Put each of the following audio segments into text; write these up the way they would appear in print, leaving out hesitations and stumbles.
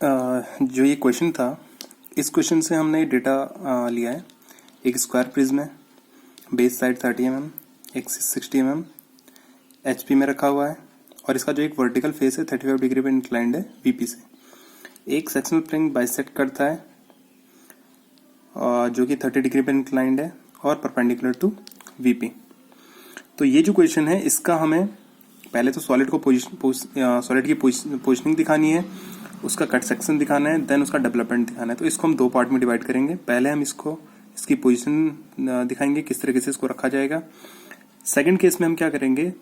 जो ये क्वेश्चन था, इस क्वेश्चन से हमने डेटा लिया है। एक स्क्वायर प्रिज्म है, base side 30 mm, axis 60 mm, HP में रखा हुआ है और इसका जो एक वर्टिकल फेस है 35 डिग्री पे इंक्लाइंड है VP से। एक सेक्शनल प्लेन बाइसेक्ट करता है जो कि 30 डिग्री पे इंक्लाइंड है और परपेंडिकुलर टू VP। तो ये जो क्वेश्चन है इसका हमें पहले तो सॉलिड की पोजिशनिंग दिखानी है, उसका कट सेक्शन दिखाना है, देन उसका डेवलपमेंट दिखाना है। तो इसको हम दो पार्ट में डिवाइड करेंगे। पहले हम इसकी पोजीशन दिखाएंगे, किस तरीके से इसको रखा जाएगा। सेकंड केस में हम क्या करेंगे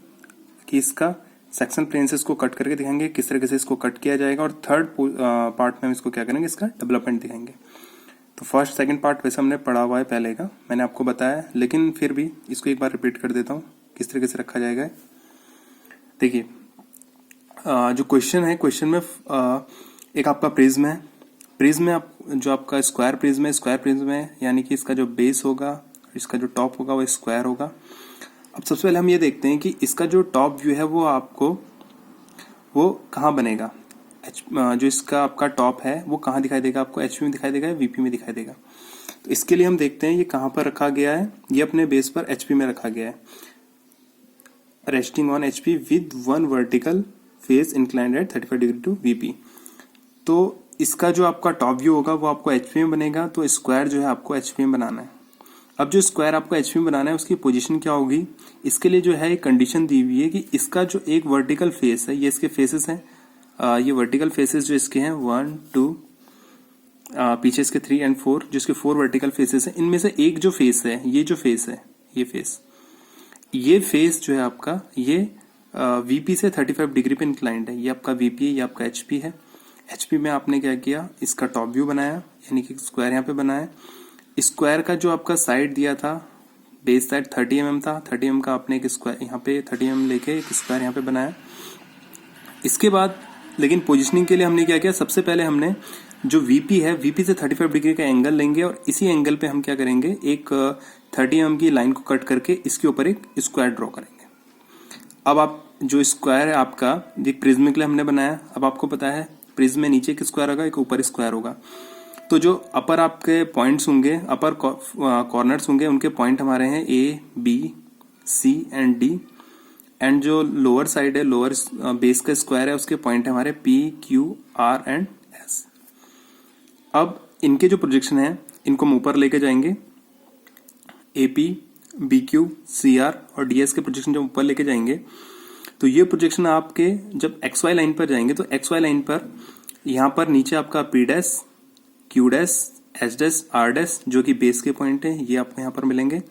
कि इसका सेक्शन प्लेन से इसको कट करके दिखाएंगे, किस तरीके से इसको कट किया जाएगा। और थर्ड पार्ट में हम इसको क्या करेंगे, इसका डेवलपमेंट दिखाएंगे। तो फर्स्ट सेकंड पार्ट वैसे हमने पढ़ा हुआ है पहले का, मैंने आपको बताया, लेकिन फिर भी इसको एक बार रिपीट कर देता हूँ किस तरीके से रखा जाएगा। देखिए जो क्वेश्चन है, क्वेश्चन में एक आपका प्रिज्म है। प्रिज्म में जो आपका स्क्वायर प्रिज्म है, यानी कि इसका जो बेस होगा, इसका जो टॉप होगा वो स्क्वायर होगा। अब सबसे पहले हम ये देखते हैं कि इसका जो टॉप व्यू है वो कहाँ बनेगा। जो इसका आपका टॉप है वो कहाँ दिखाई देगा आपको, HP में दिखाई देगा या VP में दिखाई देगा। तो इसके लिए हम देखते हैं ये कहाँ पर रखा गया है। ये अपने बेस पर HP में रखा गया है, resting on HP with one vertical face inclined at 35 degree to VP। तो इसका जो आपका टॉप व्यू होगा वो आपको HP में बनेगा। तो स्क्वायर जो है आपको HP में बनाना है। अब जो स्क्वायर आपको HP में बनाना है उसकी पोजीशन क्या होगी, इसके लिए जो है एक कंडीशन दी हुई है कि इसका जो एक वर्टिकल फेस है, ये इसके फेसेस हैं, ये वर्टिकल फेसेस जो इसके हैं 1 2 पीछे इसके 3 और 4, जो इसके 4 वर्टिकल फेसेस हैं, इनमें से एक जो फेस है, ये जो फेस है, ये फेस जो है आपका ये VP से 35 डिग्री पे इंक्लाइंड है। ये आपका VP है, ये आपका HP है। HP में आपने क्या किया, इसका टॉप व्यू बनाया, यानी कि स्क्वायर यहाँ पे बनाया। स्क्वायर का जो आपका साइड दिया था, बेस साइड 30 mm था, 30 mm का आपने एक स्क्वायर यहाँ पे 30 mm लेके एक स्क्वायर यहाँ पे बनाया। इसके बाद लेकिन पोजिशनिंग के लिए हमने क्या किया, सबसे पहले हमने जो VP है, VP से 35 डिग्री का एंगल लेंगे और इसी एंगल पे हम क्या करेंगे, एक 30 mm की लाइन को कट करके इसके ऊपर एक स्क्वायर ड्रॉ करेंगे। अब आप जो स्क्वायर है आपका, एक प्रिज्म के लिए हमने बनाया। अब आपको पता है प्रिज्म में नीचे एक स्क्वायर होगा, एक ऊपर स्क्वायर होगा। तो जो अपर आपके पॉइंट्स होंगे, अपर कॉर्नर्स होंगे, उनके पॉइंट हमारे हैं A B C and D। And जो लोअर साइड है, लोअर बेस का स्क्वायर है, उसके पॉइंट है हमारे P Q R and S। अब इनके जो प्रोजेक्शन है इनको हम ऊपर लेके जाएंगे। AP BQ CR और DS के प्रोजेक्शन जब ऊपर लेके जाएंगे तो ये प्रोजेक्शन आपके जब XY लाइन पर जाएंगे तो XY लाइन पर यहाँ पर नीचे आपका P dash Q dash S dash R dash जो कि बेस के पॉइंट है, ये आपको यहाँ पर मिलेंगे।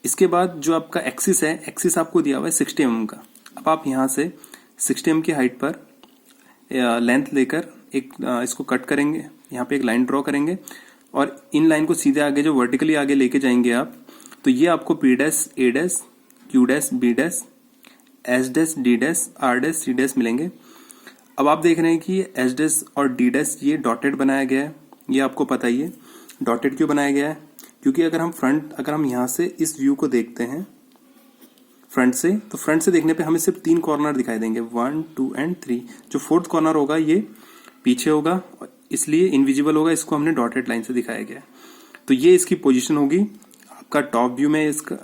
इसके बाद जो आपका एक्सिस है, एक्सिस आपको दिया हुआ है 60 mm का। अब आप यहाँ से 60 mm की हाइट पर लेंथ लेकर एक इसको कट करेंगे, यहाँ पे एक लाइन ड्रॉ करेंगे और इन लाइन को सीधे आगे जो वर्टिकली आगे लेके जाएंगे आप, तो ये आपको P dash A dash Q dash B dash S dash D dash R dash C dash मिलेंगे। अब आप देख रहे हैं कि S डैश और D डैश ये डॉटेड बनाया गया है। ये आपको पता ही है डॉटेड क्यों बनाया गया है, क्योंकि अगर हम यहाँ से इस व्यू को देखते हैं फ्रंट से, तो फ्रंट से देखने पे हमें सिर्फ 3 कॉर्नर दिखाई देंगे, 1 2 एंड 3। जो 4th कॉर्नर होगा ये पीछे होगा, इसलिए इनविजिबल होगा, इसको हमने डॉटेड लाइन से दिखाया गया है। तो ये इसकी पोजीशन होगी। आपका टॉप व्यू में इसका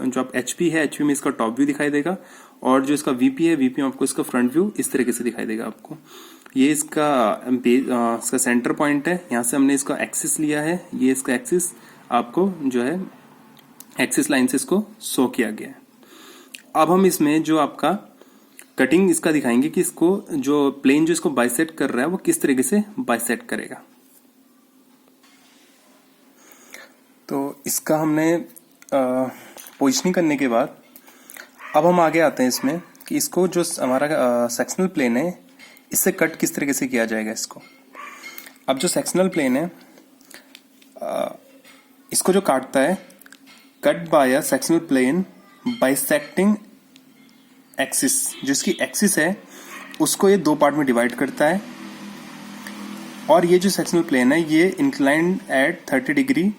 जो आप HP है, HP में इसका टॉप व्यू दिखाई देगा और जो इसका VP है, VP में आपको इसका फ्रंट व्यू इस तरीके से दिखाई देगा आपको। ये इसका सेंटर पॉइंट है, यहाँ से हमने इसका एक्सिस लिया है, ये इसका एक्सिस आपको जो है एक्सिस लाइन से इसको शो किया गया है। अब हम इसमें जो आपका कटिंग इसका दिखाएंगे कि इसको जो प्लेन जो इसको बाइसेक्ट कर रहा है वो किस तरीके से बाइसेक्ट करेगा। तो इसका हमने पोजिशनिंग करने के बाद अब हम आगे आते हैं इसमें कि इसको जो हमारा सेक्शनल प्लेन है इससे कट किस तरीके से किया जाएगा इसको। अब जो सेक्शनल प्लेन है इसको जो काटता है, cut by a sectional plane bisecting axis, जो इसकी एक्सिस है उसको ये 2 पार्ट में डिवाइड करता है। और ये जो सेक्शनल प्लेन है ये inclined at 30 degree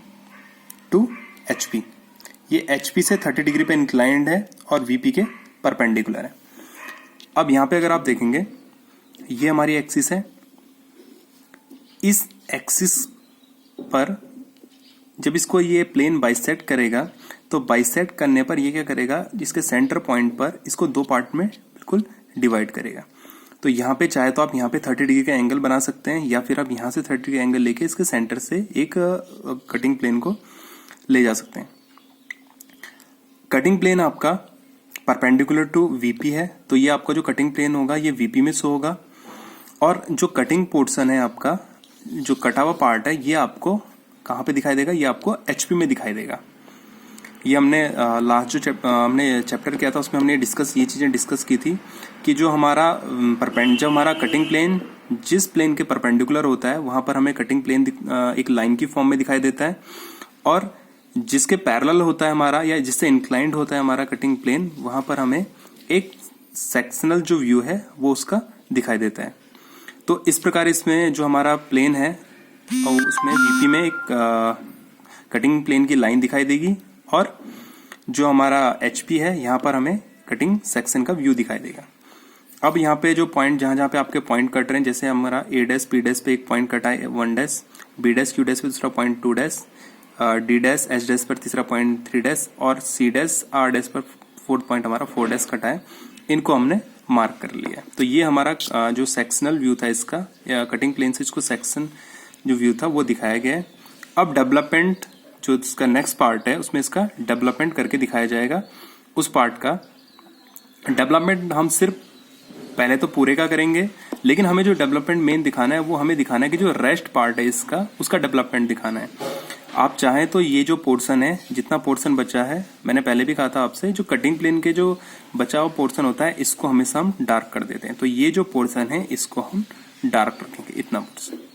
to HP। ये HP से 30 डिग्री पे इंक्लाइंड है और VP के परपेंडिकुलर है। अब यहाँ पे अगर आप देखेंगे ये हमारी एक्सिस है, इस एक्सिस पर जब इसको ये प्लेन बाइसेक्ट करेगा तो बाइसेक्ट करने पर ये क्या करेगा, इसके सेंटर पॉइंट पर इसको दो पार्ट में बिल्कुल डिवाइड करेगा। तो यहाँ पे चाहे तो आप यहाँ पे 30 डिग्री का एंगल बना सकते हैं, या फिर आप यहाँ से 30 डिग्री एंगल लेके इसके सेंटर से एक कटिंग प्लेन को ले जा सकते हैं। कटिंग प्लेन आपका परपेंडिकुलर टू वीपी है, तो ये आपका जो कटिंग प्लेन होगा ये वीपी में शो होगा, और जो कटिंग पोर्शन है आपका, जो कटा हुआ पार्ट है, ये आपको कहाँ पे दिखाई देगा, ये आपको एचपी में दिखाई देगा। ये हमने लास्ट जो हमने चैप्टर किया था उसमें हमने ये चीज़ें डिस्कस की थी कि जो हमारा जब हमारा कटिंग प्लेन जिस प्लेन के परपेंडिकुलर होता है वहां पर हमें कटिंग प्लेन एक लाइन की फॉर्म में दिखाई देता है, और जिसके पैरेलल होता है हमारा या जिससे इंक्लाइंड होता है हमारा कटिंग प्लेन, वहां पर हमें एक सेक्शनल जो व्यू है वो उसका दिखाई देता है। तो इस प्रकार इसमें जो हमारा प्लेन है और उसमें वीपी में एक कटिंग प्लेन की लाइन दिखाई देगी, और जो हमारा एचपी है यहाँ पर हमें कटिंग सेक्शन का व्यू दिखाई देगा। अब यहाँ पे जो पॉइंट जहाँ पे आपके पॉइंट कट रहे हैं, जैसे हमारा ए डैश पी डैश पे एक पॉइंट कटा है 1 dash, b dash q dash पे दूसरा point 2 dash, d dash h dash पर तीसरा पॉइंट 3 डैश, और सी डैश आर डैश पर फोर्थ पॉइंट हमारा 4 डैश कटा है। इनको हमने मार्क कर लिया। तो ये हमारा जो सेक्शनल व्यू था इसका, या कटिंग प्लेन से इसको सेक्शन जो व्यू था वो दिखाया गया है। अब डेवलपमेंट जो इसका नेक्स्ट पार्ट है उसमें इसका डेवलपमेंट करके दिखाया जाएगा। उस पार्ट का डेवलपमेंट हम सिर्फ पहले तो पूरे का करेंगे, लेकिन हमें जो डेवलपमेंट मेन दिखाना है वो हमें दिखाना है कि जो रेस्ट पार्ट है इसका, उसका डेवलपमेंट दिखाना है। आप चाहें तो ये जो पोर्शन है, जितना पोर्शन बचा है, मैंने पहले भी कहा था आपसे, जो कटिंग प्लेन के जो बचा हुआ पोर्शन होता है इसको हमेशा हम डार्क कर देते हैं। तो ये जो पोर्शन है इसको हम डार्क रखेंगे, इतना पोर्शन।